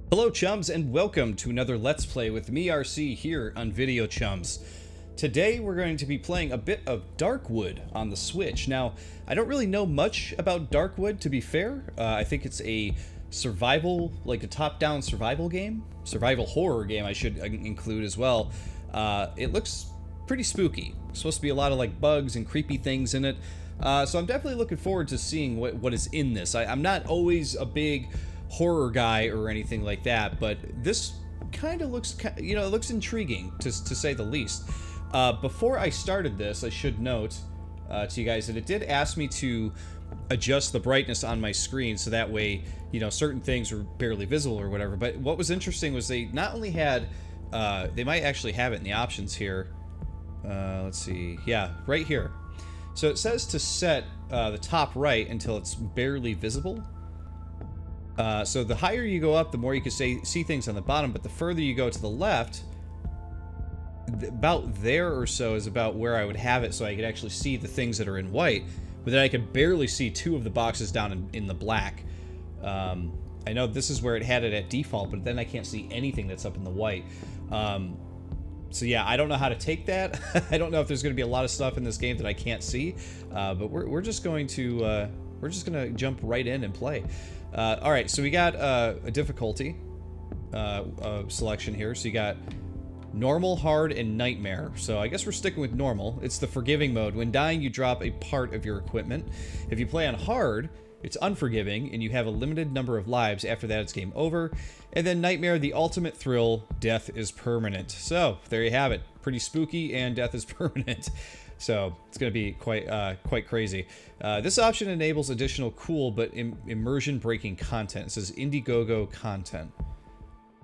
Hello chums and welcome to another Let's Play with me RC here on Video Chums. Today we're going to be playing a bit of Darkwood on the Switch. Now, I don't really know much about Darkwood, to be fair. I think it's a survival, like a top-down survival game. Survival horror game I should include as well. It looks pretty spooky. There's supposed to be a lot of like bugs and creepy things in it. So I'm definitely looking forward to seeing what is in this. I'm not always a big horror guy or anything like that, but this kind of looks, you know, it looks intriguing to say the least. Before I started this, I should note to you guys that it did ask me to adjust the brightness on my screen so that way, you know, certain things were barely visible or whatever. But what was interesting was they not only had, they might actually have it in the options here. Let's see, yeah, right here. So it says to set the top right until it's barely visible. So the higher you go up, the more you can see things on the bottom, but the further you go to the left, about there or so is about where I would have it so I could actually see the things that are in white, but then I could barely see two of the boxes down in the black. I know this is where it had it at default, but then I can't see anything that's up in the white. So yeah, I don't know how to take that. I don't know if there's going to be a lot of stuff in this game that I can't see, but we're just going to jump right in and play. All right, so we got a difficulty selection here. So you got normal, hard, and nightmare. So I guess we're sticking with normal. It's the forgiving mode. When dying, you drop a part of your equipment. If you play on hard, it's unforgiving, and you have a limited number of lives. After that, it's game over. And then nightmare, the ultimate thrill, death is permanent. So there you have it. Pretty spooky, and death is permanent. So it's going to be quite crazy. This option enables additional cool but immersion-breaking content. It says Indiegogo content.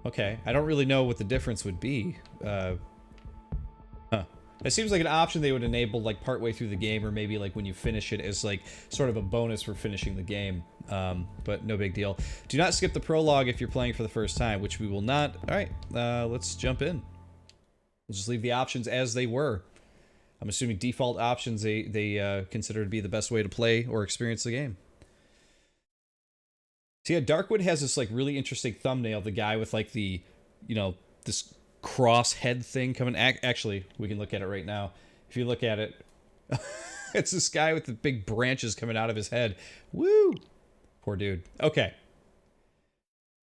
Okay, I don't really know what the difference would be. It seems like an option they would enable like partway through the game, or maybe like when you finish it as like sort of a bonus for finishing the game. But no big deal. Do not skip the prologue if you're playing for the first time, which we will not. All right, let's jump in. We'll just leave the options as they were. I'm assuming default options they consider to be the best way to play or experience the game. So yeah, Darkwood has this like really interesting thumbnail. The guy with like the, you know, this cross head thing coming. Actually, we can look at it right now. If you look at it, it's this guy with the big branches coming out of his head. Woo! Poor dude. Okay.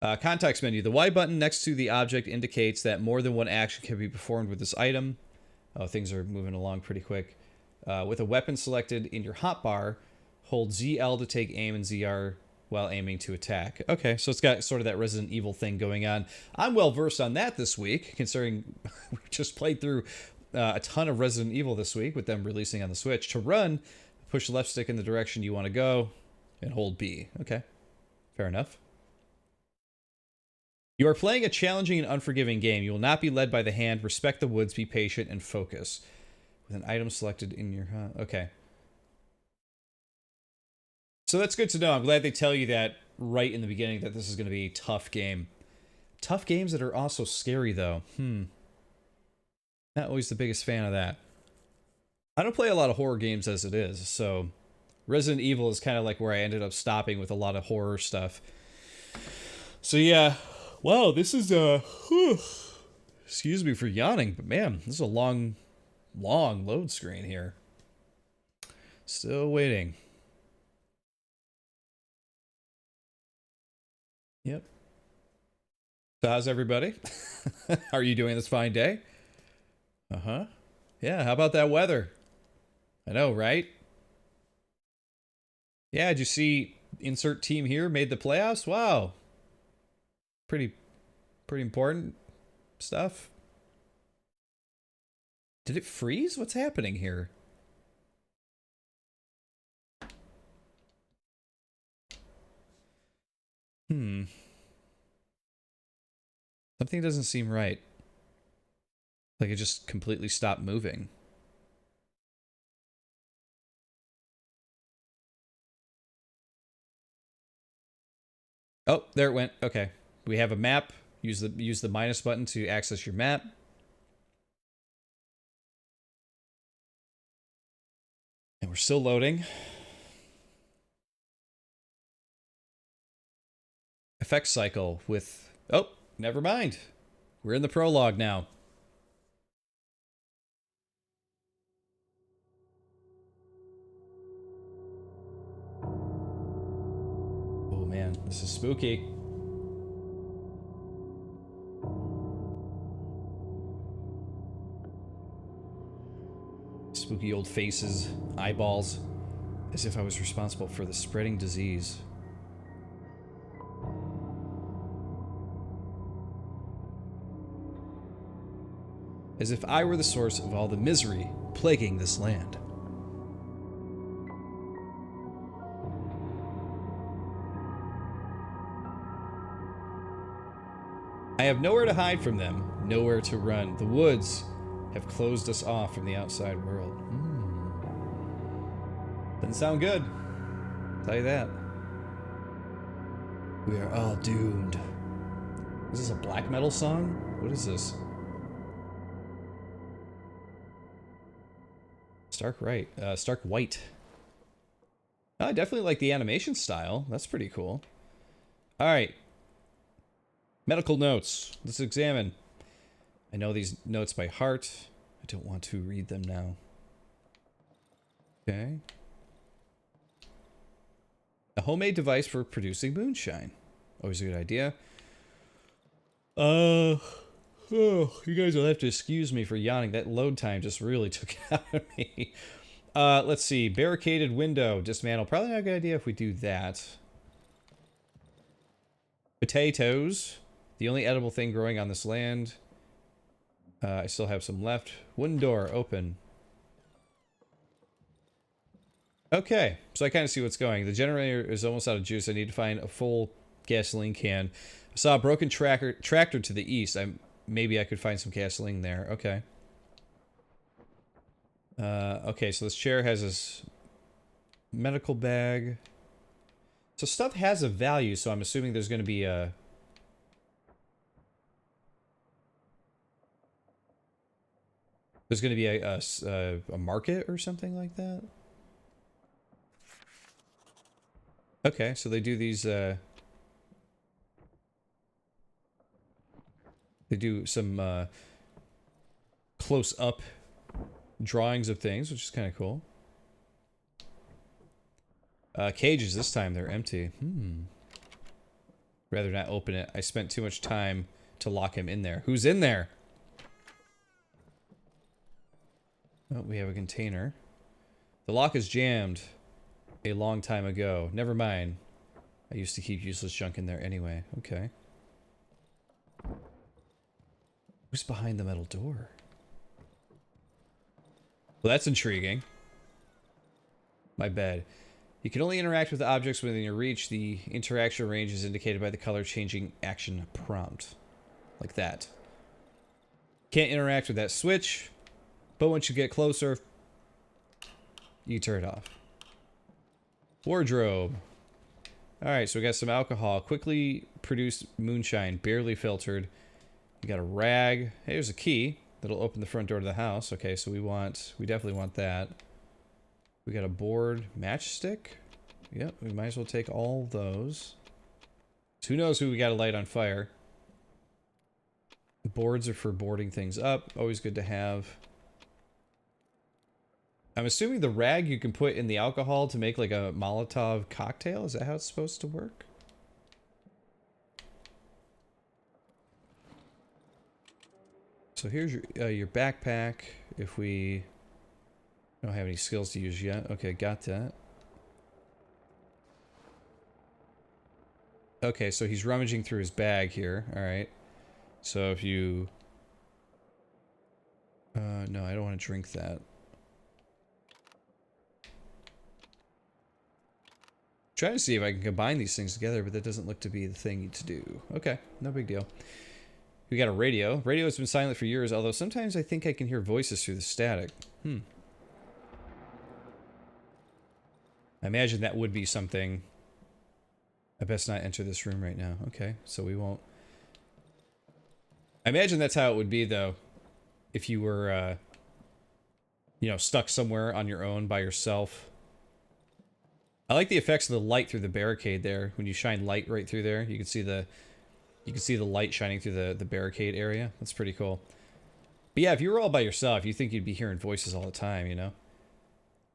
Context menu. The Y button next to the object indicates that more than one action can be performed with this item. Oh, things are moving along pretty quick. With a weapon selected in your hotbar, hold ZL to take aim and ZR while aiming to attack. Okay, so it's got sort of that Resident Evil thing going on. I'm well versed on that this week, considering we just played through a ton of Resident Evil this week with them releasing on the Switch. To run, push the left stick in the direction you want to go and hold B. Okay, fair enough. You are playing a challenging and unforgiving game. You will not be led by the hand. Respect the woods, be patient, and focus. With an item selected in your... okay. So that's good to know. I'm glad they tell you that right in the beginning, that this is going to be a tough game. Tough games that are also scary, though. Not always the biggest fan of that. I don't play a lot of horror games as it is, so... Resident Evil is kind of like where I ended up stopping with a lot of horror stuff. So yeah... Wow, this is excuse me for yawning, but man, this is a long load screen here. Still waiting. Yep. So how's everybody? How are you doing this fine day? Uh-huh. Yeah, how about that weather? I know, right? Yeah, did you see insert team here made the playoffs? Wow. Pretty important stuff. Did it freeze? What's happening here? Something doesn't seem right. Like it just completely stopped moving. Oh, there it went. Okay. We have a map. Use the minus button to access your map. And we're still loading. Effect cycle with Oh, never mind. We're in the prologue now. Oh man, this is spooky. Spooky old faces, eyeballs, as if I was responsible for the spreading disease. As if I were the source of all the misery plaguing this land. I have nowhere to hide from them, nowhere to run. The woods have closed us off from the outside world. Doesn't sound good. I'll tell you that. We are all doomed. Is this a black metal song? What is this? Stark White. I definitely like the animation style. That's pretty cool. Alright. Medical notes. Let's examine. I know these notes by heart. I don't want to read them now. Okay. A homemade device for producing moonshine. Always a good idea. Oh, you guys will have to excuse me for yawning. That load time just really took it out of me. Let's see. Barricaded window. Dismantle. Probably not a good idea if we do that. Potatoes. The only edible thing growing on this land. I still have some left. Wooden door. Open. Okay. So I kind of see what's going. The generator is almost out of juice. I need to find a full gasoline can. I saw a broken tractor to the east. Maybe I could find some gasoline there. Okay. Okay, so this chair has this medical bag. So stuff has a value, so I'm assuming there's going to be a... There's going to be a market or something like that? Okay, so they do these... They do some close-up drawings of things, which is kind of cool. Cages, this time they're empty. Rather not open it. I spent too much time to lock him in there. Who's in there? Oh, we have a container. The lock is jammed a long time ago. Never mind. I used to keep useless junk in there anyway. Okay. Who's behind the metal door? Well, that's intriguing. My bad. You can only interact with the objects within your reach. The interaction range is indicated by the color changing action prompt. Like that. Can't interact with that switch, but once you get closer, you turn it off. Wardrobe. Alright, so we got some alcohol. Quickly produced moonshine, barely filtered. We got a rag. Hey, there's a key that'll open the front door to the house. Okay, so we definitely want that. We got a board matchstick. Yep, we might as well take all those. So who knows who we got to light on fire. Boards are for boarding things up. Always good to have. I'm assuming the rag you can put in the alcohol to make like a Molotov cocktail. Is that how it's supposed to work? So here's your backpack. If we don't have any skills to use yet. Okay, got that. Okay, so he's rummaging through his bag here. Alright. So if you... no, I don't want to drink that. Trying to see if I can combine these things together, but that doesn't look to be the thing to do. Okay, no big deal. We got a radio. Radio has been silent for years, although sometimes I think I can hear voices through the static. I imagine that would be something. I best not enter this room right now. Okay, so we won't. I imagine that's how it would be, though, if you were, you know, stuck somewhere on your own by yourself. I like the effects of the light through the barricade there. When you shine light right through there, you can see the You can see the light shining through the barricade area. That's pretty cool. But yeah, if you were all by yourself, you think you'd be hearing voices all the time, you know?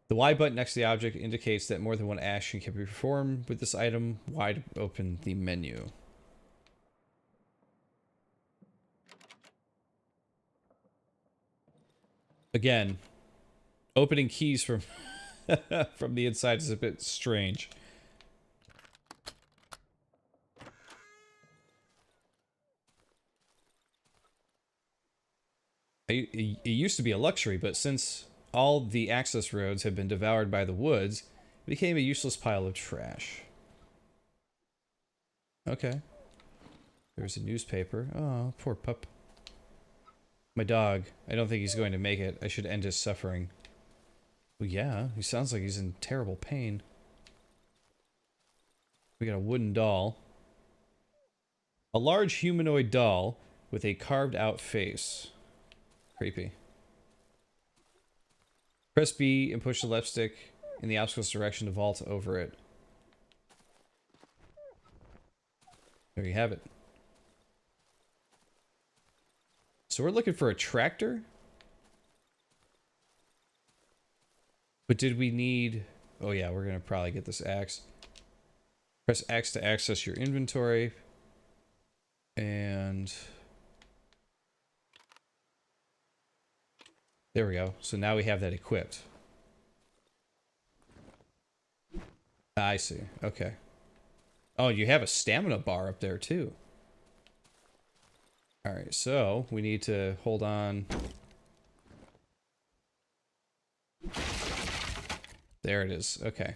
The Y button next to the object indicates that more than one action can be performed with this item. Y to open the menu. Again, opening keys from from the inside is a bit strange. It used to be a luxury, but since all the access roads have been devoured by the woods, it became a useless pile of trash. Okay. There's a newspaper. Oh, poor pup. My dog. I don't think he's going to make it. I should end his suffering. Well, yeah, he sounds like he's in terrible pain. We got a wooden doll. A large humanoid doll with a carved out face. Creepy. Press B and push the left stick in the obstacle's direction to vault over it. There you have it. So we're looking for a tractor? But did we need... Oh yeah, we're gonna probably get this axe. Press X to access your inventory. And... there we go. So now we have that equipped. I see. Okay. Oh, you have a stamina bar up there too. Alright, so we need to hold on. There it is. Okay.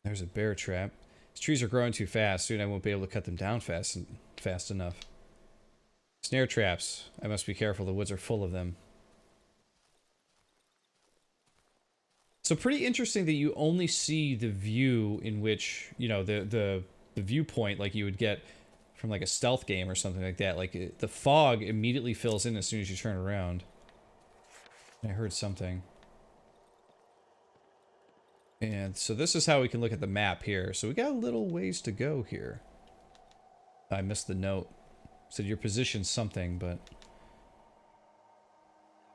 There's a bear trap. These trees are growing too fast. Soon I won't be able to cut them down fast enough. Snare traps. I must be careful. The woods are full of them. So pretty interesting that you only see the view in which, you know, the viewpoint like you would get from like a stealth game or something like that. Like the fog immediately fills in as soon as you turn around. I heard something. And so this is how we can look at the map here. So we got a little ways to go here. I missed the note. Said your position's something, but...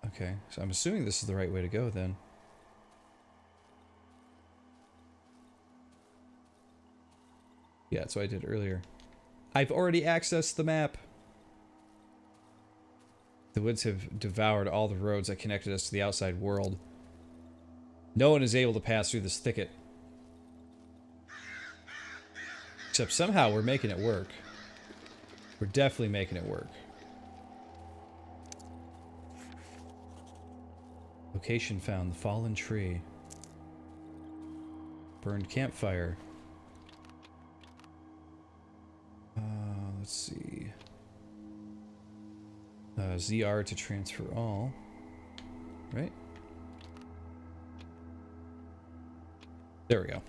okay, so I'm assuming this is the right way to go then. Yeah, that's what I did earlier. I've already accessed the map! The woods have devoured all the roads that connected us to the outside world. No one is able to pass through this thicket. Except somehow we're making it work. We're definitely making it work. Location found. The fallen tree. Burned campfire. Let's see. ZR to transfer all. Right? There we go.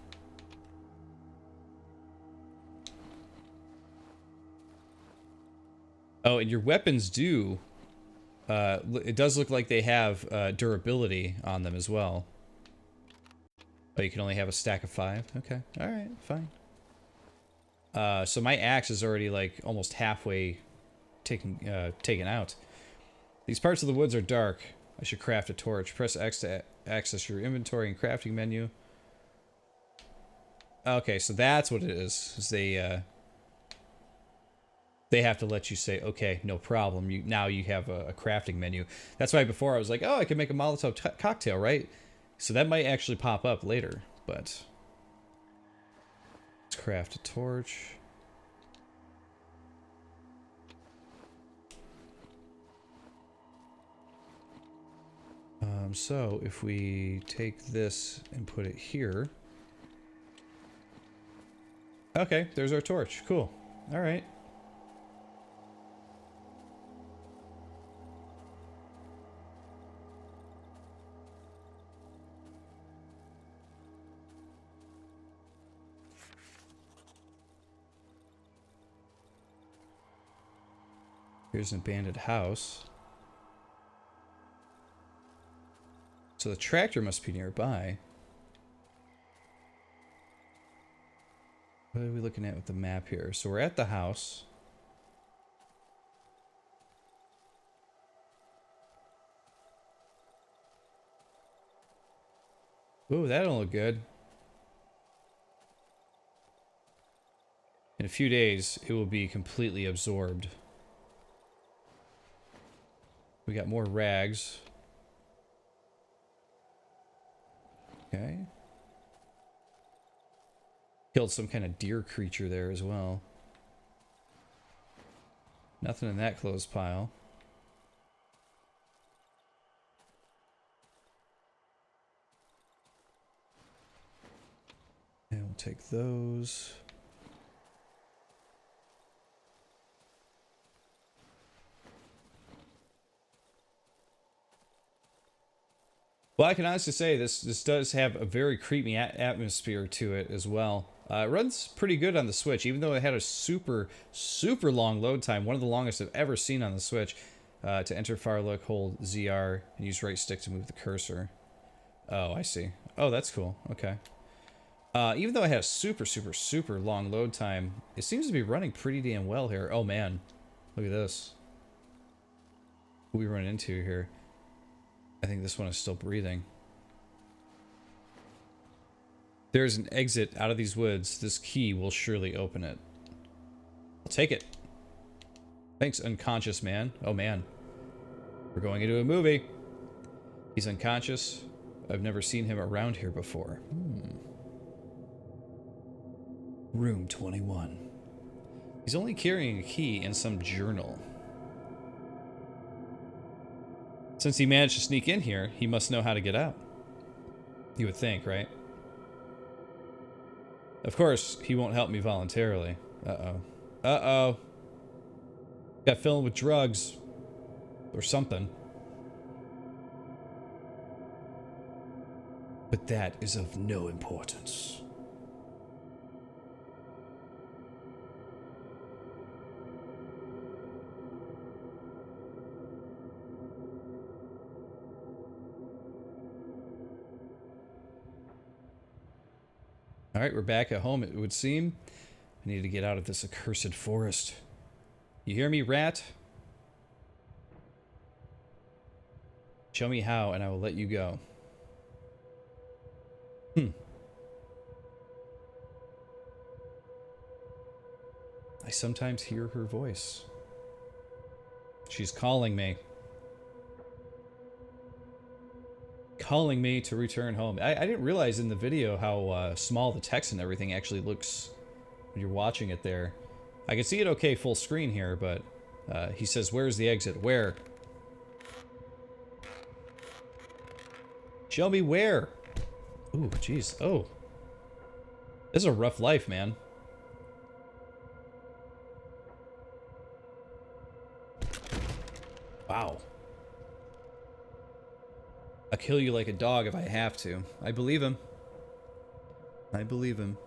Oh, and your weapons do... it does look like they have durability on them as well. Oh, you can only have a stack of 5? Okay. Alright, fine. So my axe is already like almost halfway taken out. These parts of the woods are dark. I should craft a torch. Press X to access your inventory and crafting menu. Okay, so that's what it is they have to let you say, okay, no problem. Now you have a crafting menu. That's why before I was like, oh, I can make a Molotov cocktail, right? So that might actually pop up later, but... let's craft a torch. So if we take this and put it here... okay, there's our torch. Cool. All right. Here's an abandoned house. So the tractor must be nearby. What are we looking at with the map here? So we're at the house. Ooh, that don't look good. In a few days, it will be completely absorbed. We got more rags. Okay. Killed some kind of deer creature there as well. Nothing in that clothes pile. And we'll take those. Well, I can honestly say this does have a very creepy atmosphere to it as well. It runs pretty good on the Switch, even though it had a super long load time, one of the longest I've ever seen on the Switch. To enter Firelink, hold ZR and use right stick to move the cursor. Oh, I see. Oh, that's cool. Okay. Even though I had a super long load time, it seems to be running pretty damn well here. Oh man, look at this. Who we run into here? I think this one is still breathing. There's an exit out of these woods. This key will surely open it. I'll take it. Thanks, unconscious man. Oh man. We're going into a movie. He's unconscious. I've never seen him around here before. Room 21. He's only carrying a key and some journal. Since he managed to sneak in here, he must know how to get out. You would think, right? Of course, he won't help me voluntarily. Uh-oh. Uh-oh. Got filled with drugs. Or something. But that is of no importance. Alright, we're back at home, it would seem. I need to get out of this accursed forest. You hear me, rat? Show me how, and I will let you go. I sometimes hear her voice. She's calling me. Calling me to return home. I didn't realize in the video how small the text and everything actually looks when you're watching it there. I can see it okay full screen here, but he says, where's the exit? Where? Show me where. Ooh, jeez. Oh. This is a rough life, man. Wow. I'll kill you like a dog if I have to. I believe him. I believe him.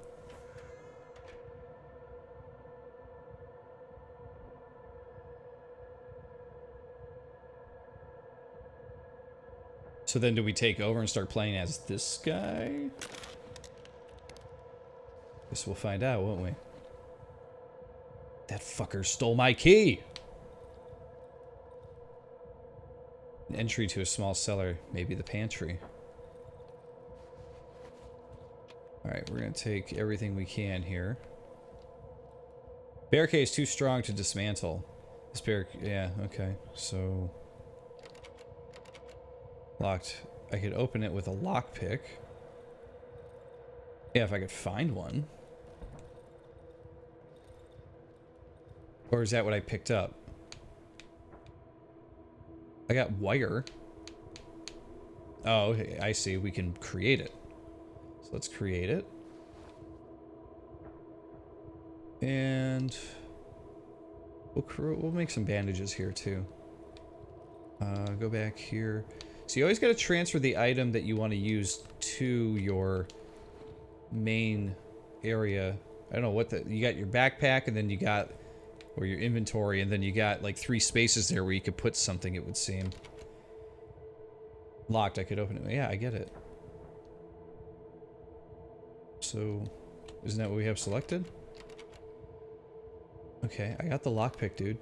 So then do we take over and start playing as this guy? Guess we'll find out, won't we? That fucker stole my key! An entry to a small cellar, maybe the pantry. Alright, we're gonna take everything we can here. Barricade is too strong to dismantle. This barricade, yeah, okay, so... Locked. I could open it with a lockpick. Yeah, if I could find one. Or is that what I picked up? I got wire. Oh, okay, I see. We can create it. So let's create it. And we'll make some bandages here too. Go back here. So you always got to transfer the item that you want to use to your main area. I don't know what you got your backpack, and then you got, or your inventory, and then you got like 3 spaces there where you could put something, it would seem. Locked, I could open it. Yeah, I get it. So, isn't that what we have selected? Okay, I got the lockpick, dude.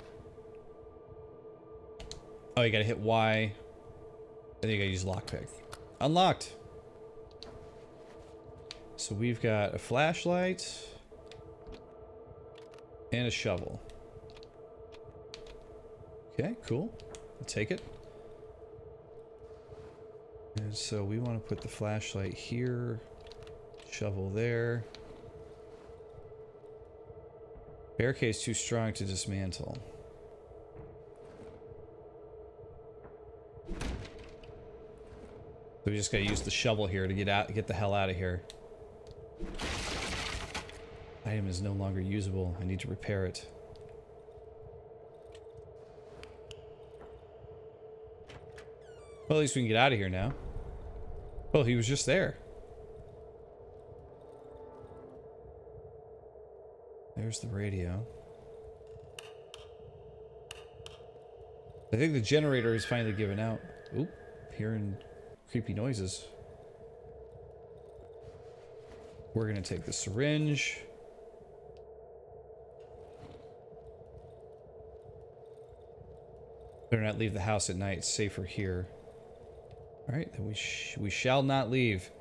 Oh, you gotta hit Y. I think you gotta use lockpick. Unlocked! So we've got a flashlight and a shovel. Okay, cool. I'll take it. And so we want to put the flashlight here, shovel there. Barricade's too strong to dismantle. So we just gotta use the shovel here to get the hell out of here. Item is no longer usable. I need to repair it. Well, at least we can get out of here now. Well, he was just there. There's the radio. I think the generator is finally given out. Oop, hearing creepy noises. We're gonna take the syringe. Better not leave the house at night. It's safer here. All right, then we shall not leave.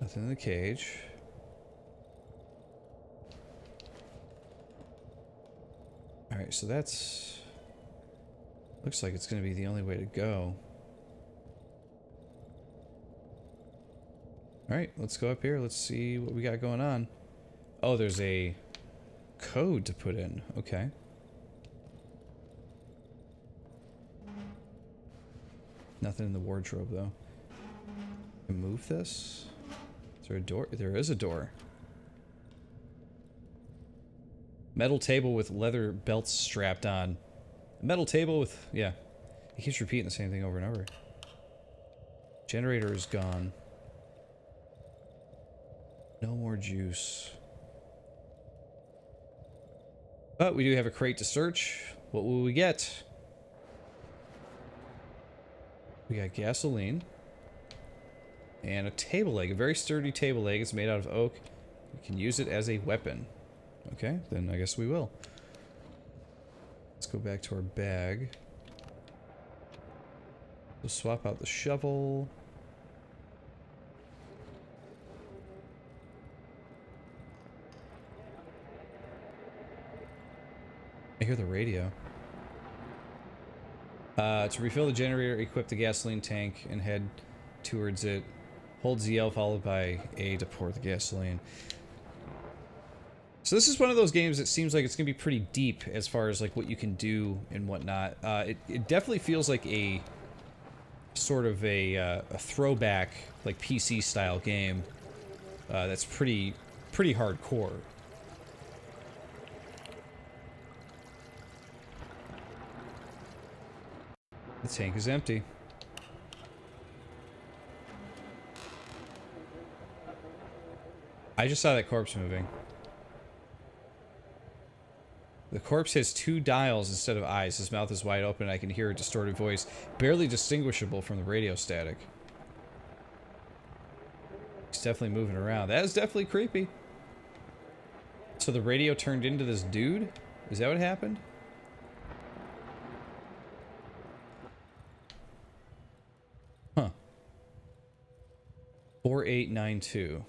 Nothing in the cage. All right, so that's... looks like it's going to be the only way to go. All right, let's go up here. Let's see what we got going on. Oh, there's a code to put in. Okay. Nothing in the wardrobe, though. Can move this? Is there a door? There is a door. Metal table with leather belts strapped on. A metal table with... yeah. He keeps repeating the same thing over and over. Generator is gone. No more juice. But we do have a crate to search. What will we get? We got gasoline. And a table leg. A very sturdy table leg. It's made out of oak. We can use it as a weapon. Okay, then I guess we will. Let's go back to our bag. We'll swap out the shovel. I hear the radio. To refill the generator, equip the gasoline tank and head towards it. Hold ZL followed by A to pour the gasoline. So this is one of those games that seems like it's going to be pretty deep as far as like what you can do and whatnot. It definitely feels like a sort of a throwback like PC style game that's pretty hardcore. The tank is empty. I just saw that corpse moving. The corpse has 2 dials instead of eyes. His mouth is wide open and I can hear a distorted voice, barely distinguishable from the radio static. He's definitely moving around. That is definitely creepy. So the radio turned into this dude? Is that what happened? Huh. 4892.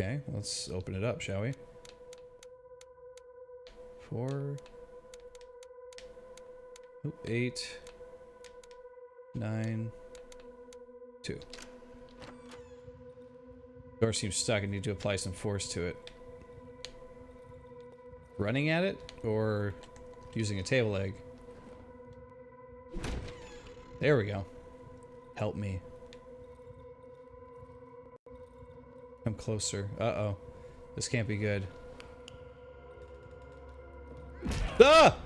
Okay, let's open it up, shall we? 4 8 9 2. Door seems stuck. I need to apply some force to it. Running at it or using a table leg? There we go. Help me. Come closer. Uh-oh. This can't be good. Ah!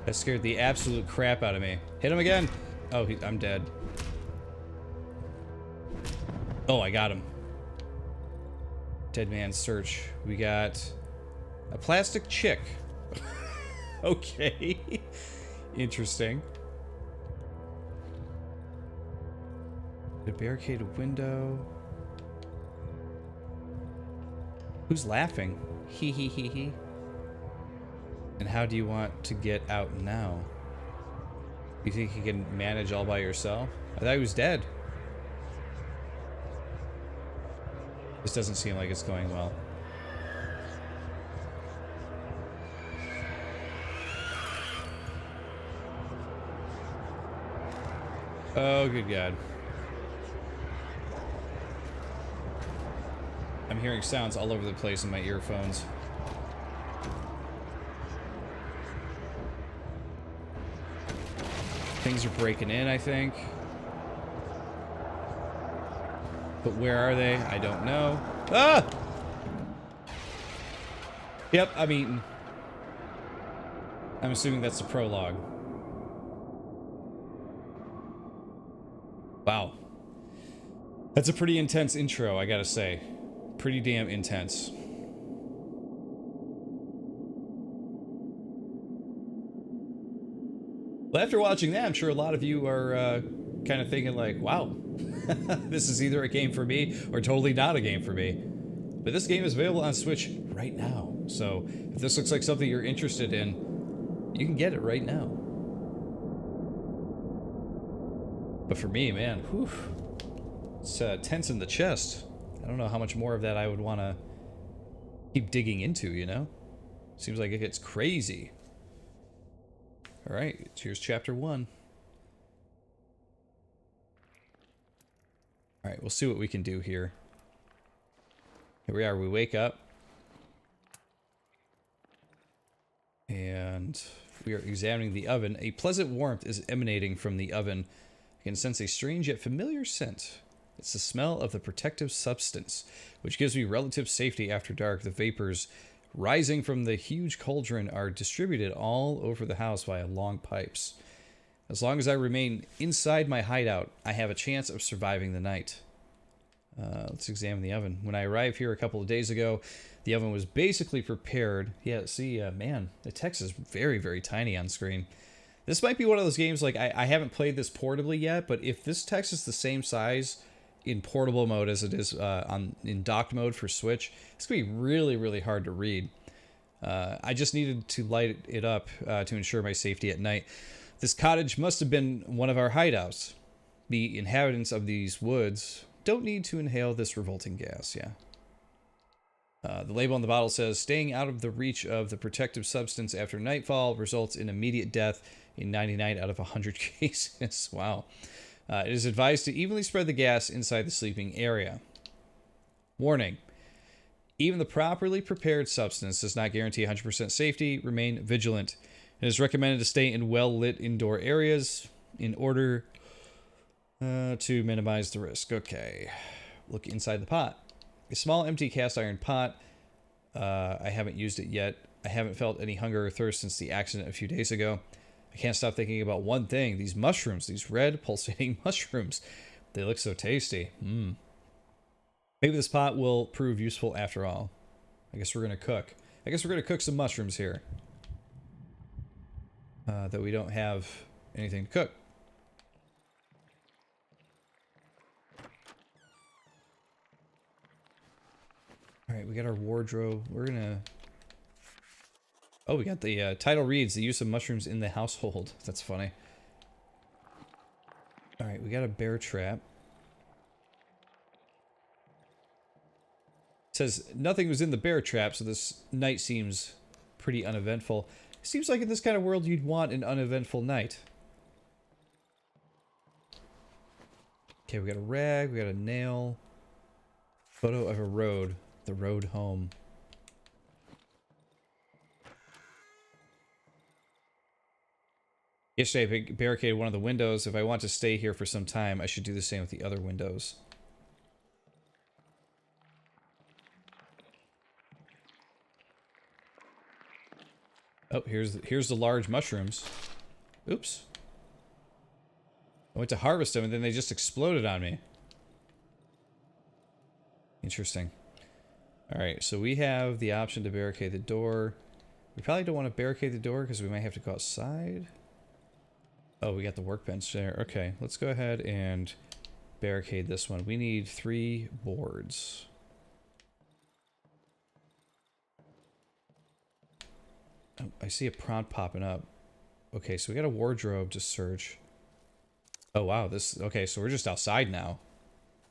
That scared the absolute crap out of me. Hit him again. Oh, I'm dead. Oh, I got him. Dead man search. We got a plastic chick. Okay. Interesting. A barricaded window. Who's laughing? Hee hee hee hee. And how do you want to get out now? You think you can manage all by yourself? I thought he was dead. This doesn't seem like it's going well. Oh, good God. I'm hearing sounds all over the place in my earphones. Things are breaking in, I think. But where are they? I don't know. Ah! Yep, I'm eaten. I'm assuming that's the prologue. Wow. That's a pretty intense intro, I gotta say. Pretty damn intense. Well, after watching that, I'm sure a lot of you are kind of thinking like, wow, this is either a game for me or totally not a game for me. But this game is available on Switch right now. So if this looks like something you're interested in, you can get it right now. But for me, man, whew, it's tense in the chest. I don't know how much more of that I would want to keep digging into, you know? Seems like it gets crazy. Alright, here's chapter 1. Alright, we'll see what we can do here. Here we are, we wake up. And we are examining the oven. A pleasant warmth is emanating from the oven. You can sense a strange yet familiar scent. It's the smell of the protective substance, which gives me relative safety after dark. The vapors rising from the huge cauldron are distributed all over the house via long pipes. As long as I remain inside my hideout, I have a chance of surviving the night. Let's examine the oven. When I arrived here a couple of days ago, the oven was basically prepared. Yeah, see, man, the text is very, very tiny on screen. This might be one of those games, like, I haven't played this portably yet, but if this text is the same size in portable mode as it is in docked mode for Switch, it's going to be really, really hard to read. I just needed to light it up to ensure my safety at night. This cottage must have been one of our hideouts. The inhabitants of these woods don't need to inhale this revolting gas, yeah. The label on the bottle says, staying out of the reach of the protective substance after nightfall results in immediate death in 99 out of 100 cases. Wow. It is advised to evenly spread the gas inside the sleeping area. Warning. Even the properly prepared substance does not guarantee 100% safety. Remain vigilant. It is recommended to stay in well-lit indoor areas in order to minimize the risk. Okay. Look inside the pot. A small empty cast iron pot. I haven't used it yet. I haven't felt any hunger or thirst since the accident a few days ago. I can't stop thinking about one thing. These mushrooms. These red pulsating mushrooms. They look so tasty. Maybe this pot will prove useful after all. I guess we're going to cook. I guess we're going to cook some mushrooms here. That we don't have anything to cook. Alright, we got our wardrobe. We're going to... Oh, we got the title reads, the use of mushrooms in the household. That's funny. Alright, we got a bear trap. It says, nothing was in the bear trap, so this night seems pretty uneventful. It seems like in this kind of world you'd want an uneventful night. Okay, we got a rag, we got a nail. Photo of a road. The road home. Yesterday I barricaded one of the windows. If I want to stay here for some time, I should do the same with the other windows. Oh, here's the large mushrooms. Oops. I went to harvest them and then they just exploded on me. Interesting. Alright, so we have the option to barricade the door. We probably don't want to barricade the door because we might have to go outside. Oh, we got the workbench there. Okay, let's go ahead and barricade this one. We need 3 boards. Oh, I see a prompt popping up. Okay, so we got a wardrobe to search. Oh wow, this... Okay, so we're just outside now.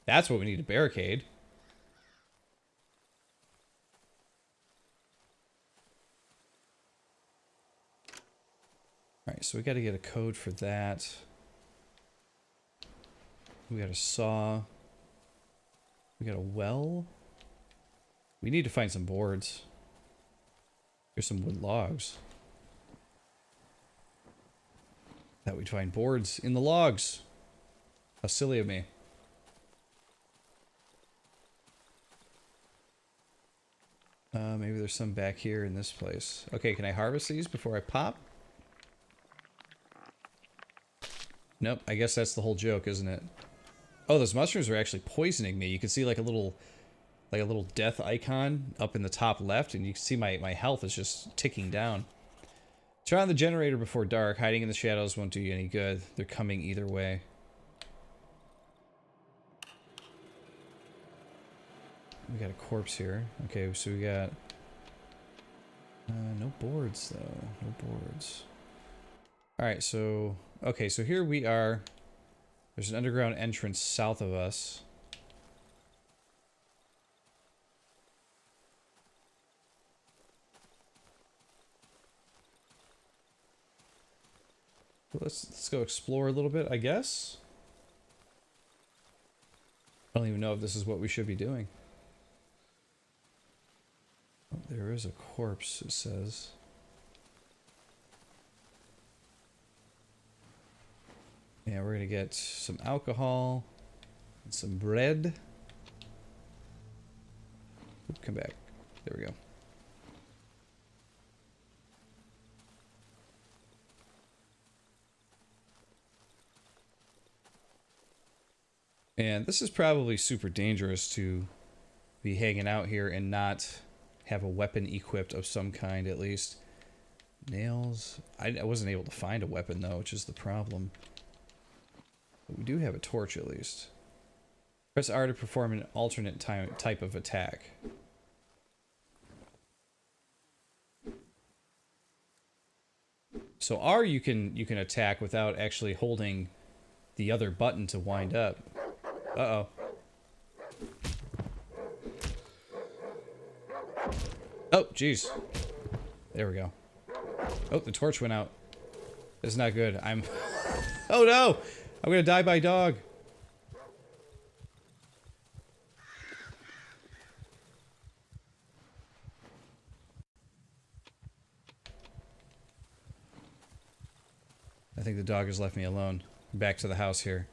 That's what we need to barricade. Alright, so we got to get a code for that. We got a saw. We got a well. We need to find some boards. Here's some wood logs. That we'd find boards in the logs. How silly of me. Maybe there's some back here in this place. Okay, can I harvest these before I pop? Nope, I guess that's the whole joke, isn't it? Oh, those mushrooms are actually poisoning me. You can see like a little death icon up in the top left, and you can see my health is just ticking down. Turn on the generator before dark. Hiding in the shadows won't do you any good. They're coming either way. We got a corpse here. Okay, so we got... no boards, though. No boards. Alright, so... Okay, so here we are. There's an underground entrance south of us. Let's go explore a little bit, I guess. I don't even know if this is what we should be doing. Oh, there is a corpse, it says. Yeah, we're gonna get some alcohol and some bread. Oop, come back. There we go. And this is probably super dangerous to be hanging out here and not have a weapon equipped of some kind, at least. Nails. I wasn't able to find a weapon, though, which is the problem. But we do have a torch, at least. Press R to perform an alternate type of attack. So R you can attack without actually holding the other button to wind up. Uh-oh. Oh, jeez. There we go. Oh, the torch went out. It's not good. I'm... Oh no! I'm gonna die by dog. I think the dog has left me alone. Back to the house here.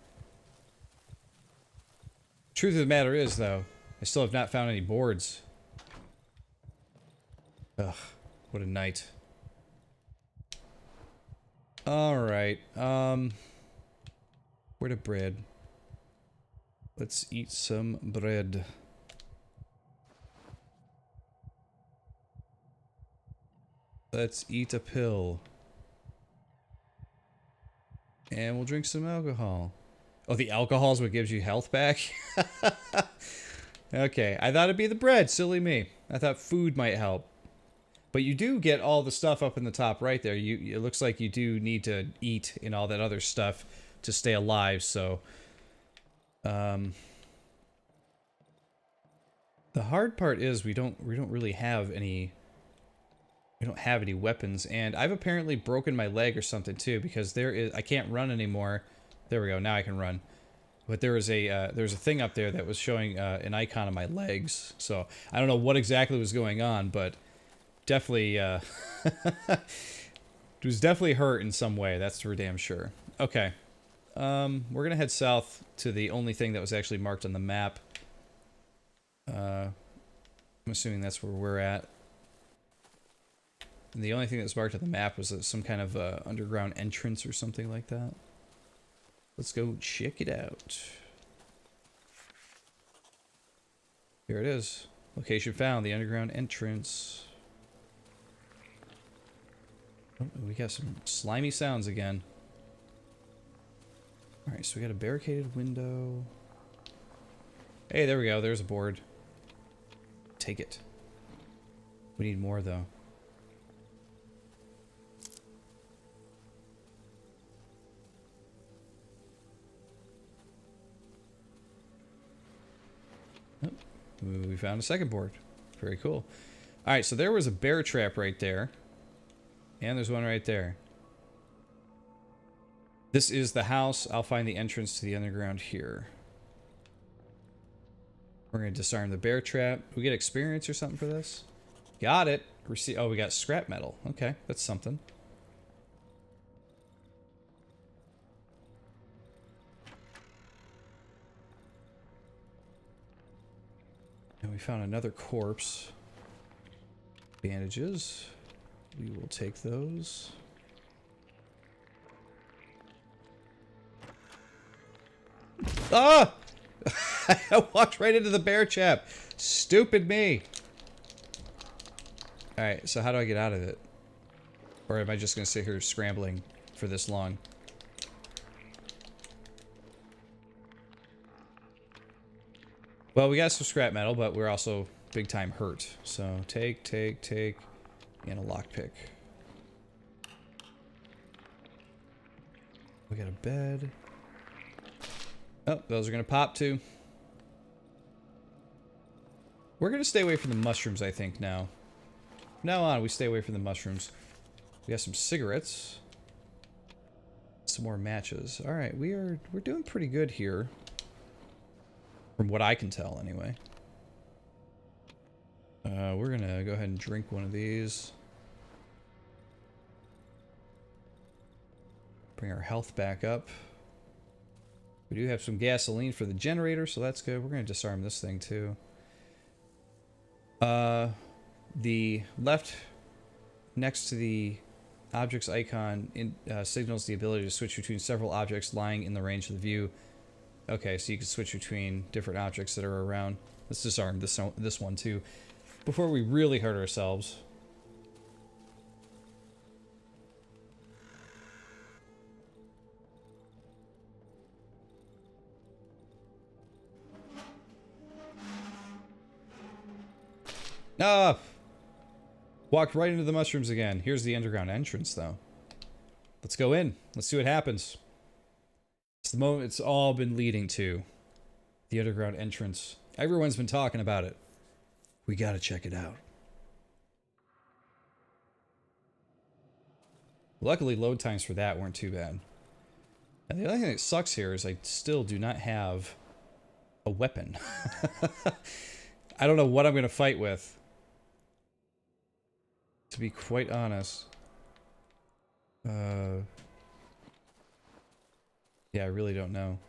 Truth of the matter is, though, I still have not found any boards. Ugh, what a night. Alright, where to bread? Let's eat some bread. Let's eat a pill. And we'll drink some alcohol. Oh, the alcohol is what gives you health back? Okay, I thought it'd be the bread. Silly me. I thought food might help. But you do get all the stuff up in the top right there. It looks like you do need to eat and all that other stuff to stay alive, so... the hard part is we don't really have any... We don't have any weapons, and I've apparently broken my leg or something too, because I can't run anymore. There we go, now I can run. But there was a thing up there that was showing an icon of my legs, so I don't know what exactly was going on, but definitely, it was definitely hurt in some way, that's for damn sure. Okay, we're gonna head south to the only thing that was actually marked on the map. I'm assuming that's where we're at. And the only thing that was marked on the map was some kind of underground entrance or something like that. Let's go check it out. Here it is. Location found, the underground entrance. Oh, we got some slimy sounds again. Alright, so we got a barricaded window. Hey, there we go. There's a board. Take it. We need more, though. Oh, we found a second board. Very cool. Alright, so there was a bear trap right there. And there's one right there. This is the house. I'll find the entrance to the underground here. We're going to disarm the bear trap. We get experience or something for this? Got it. Oh, we got scrap metal. Okay, that's something. And we found another corpse. Bandages. We will take those. Ah! I walked right into the bear trap. Stupid me. Alright, so how do I get out of it? Or am I just going to sit here scrambling for this long? Well, we got some scrap metal, but we're also big time hurt. So take, and a lockpick. We got a bed. Oh, those are going to pop too. We're going to stay away from the mushrooms, I think, now. From now on, we stay away from the mushrooms. We got some cigarettes. Some more matches. Alright, we're doing pretty good here. From what I can tell, anyway. We're going to go ahead and drink one of these. Bring our health back up. We do have some gasoline for the generator, so that's good. We're going to disarm this thing, too. The left next to the object's icon signals the ability to switch between several objects lying in the range of the view. Okay, so you can switch between different objects that are around. Let's disarm this one, too, before we really hurt ourselves. Ah! Walked right into the mushrooms again. Here's the underground entrance, though. Let's go in. Let's see what happens. It's the moment it's all been leading to. The underground entrance. Everyone's been talking about it. We gotta check it out. Luckily, load times for that weren't too bad. And the only thing that sucks here is I still do not have a weapon. I don't know what I'm gonna fight with. To be quite honest. Yeah, I really don't know.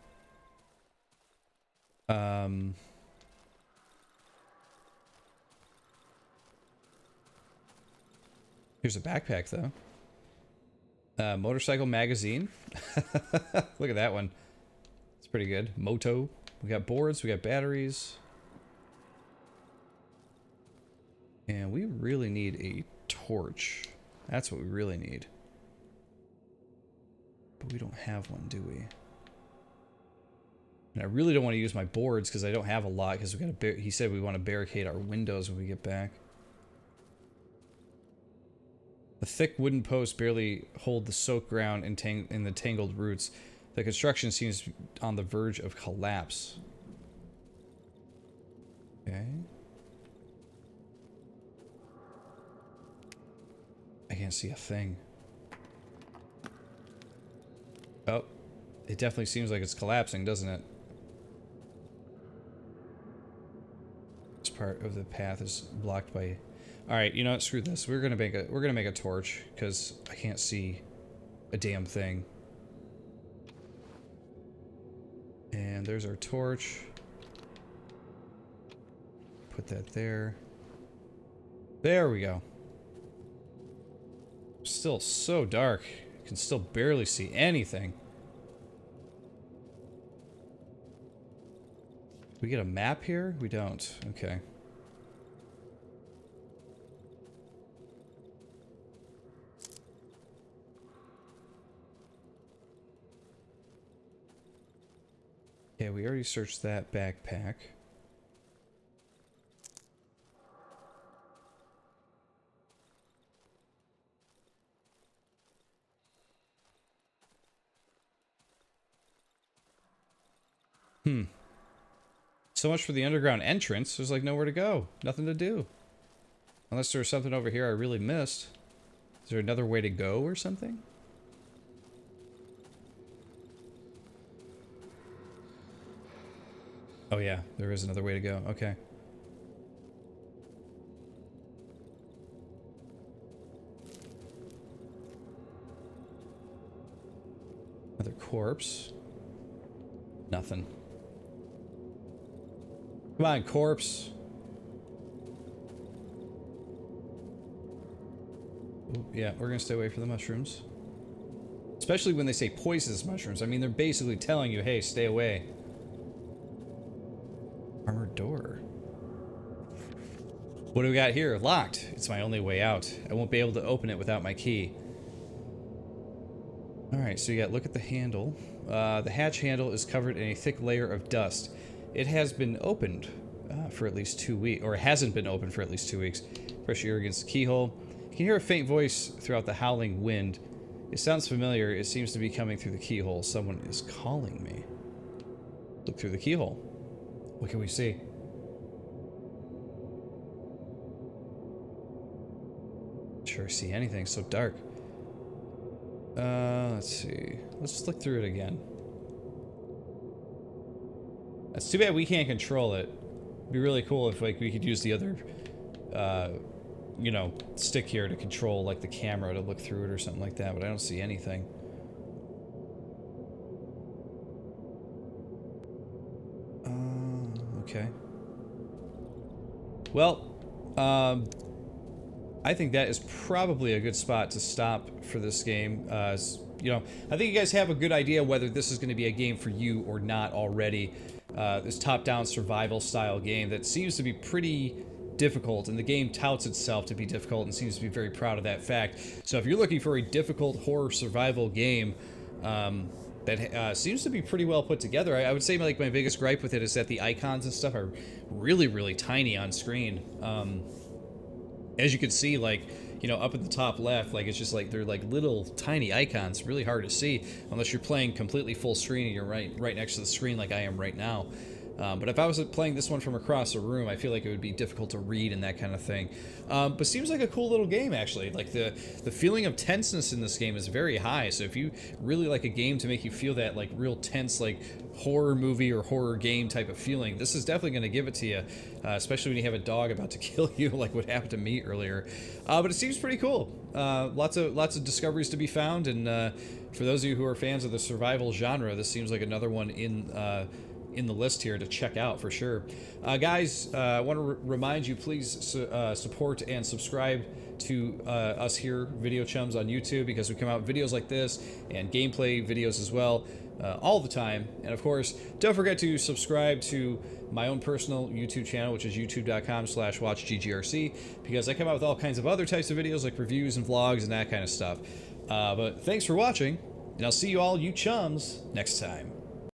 Here's a backpack, though. Motorcycle magazine. Look at that one. It's pretty good. Moto. We got boards, we got batteries. And we really need a torch. That's what we really need. But we don't have one, do we? And I really don't want to use my boards because I don't have a lot because we got to. He said we want to barricade our windows when we get back. The thick wooden posts barely hold the soaked ground in the tangled roots. The construction seems on the verge of collapse. Okay. I can't see a thing. Oh, it definitely seems like it's collapsing, doesn't it? This part of the path is blocked by. All right, you know what? Screw this. We're gonna make a torch because I can't see a damn thing. And there's our torch. Put that there. There we go. Still so dark. You can still barely see anything. We get a map here? We don't. Okay. Yeah, we already searched that backpack. So much for the underground entrance. There's like nowhere to go. Nothing to do. Unless there's something over here I really missed. Is there another way to go or something? Oh yeah, there is another way to go. Okay. Another corpse. Nothing. Come on, corpse. Ooh, yeah, we're gonna stay away from the mushrooms. Especially when they say poisonous mushrooms. I mean, they're basically telling you, hey, stay away. Armored door. What do we got here? Locked. It's my only way out. I won't be able to open it without my key. Alright, so you got, look at the handle. The hatch handle is covered in a thick layer of dust. It has been opened for at least 2 weeks, or hasn't been opened for at least 2 weeks. Press your ear against the keyhole. You can hear a faint voice throughout the howling wind. It sounds familiar. It seems to be coming through the keyhole. Someone is calling me. Look through the keyhole. What can we see? Sure see anything. So dark. Let's see. Let's just look through it again. It's too bad we can't control it. It'd be really cool if like we could use the other, you know, stick here to control like the camera to look through it or something like that. But I don't see anything. Okay. Well, I think that is probably a good spot to stop for this game. You know, I think you guys have a good idea whether this is going to be a game for you or not already. This top-down survival style game that seems to be pretty difficult, and the game touts itself to be difficult and seems to be very proud of that fact. So if you're looking for a difficult horror survival game that seems to be pretty well put together, I would say like my biggest gripe with it is that the icons and stuff are really, really tiny on screen. As you can see, like, you know, up at the top left, like, it's just like, they're like little tiny icons, really hard to see, unless you're playing completely full screen and you're right next to the screen like I am right now. But if I was playing this one from across a room, I feel like it would be difficult to read and that kind of thing. But seems like a cool little game, actually. Like, the feeling of tenseness in this game is very high, so if you really like a game to make you feel that, like, real tense, like, horror movie or horror game type of feeling, this is definitely going to give it to you, especially when you have a dog about to kill you, like what happened to me earlier. But it seems pretty cool. Lots of discoveries to be found, and for those of you who are fans of the survival genre, this seems like another one in the list here to check out for sure. Guys, I want to remind you, please support and subscribe to us here, Video Chums, on YouTube, because we come out with videos like this and gameplay videos as well all the time. And of course, don't forget to subscribe to my own personal YouTube channel, which is youtube.com/watchggrc, because I come out with all kinds of other types of videos like reviews and vlogs and that kind of stuff. But thanks for watching, and I'll see you all, you chums, next time.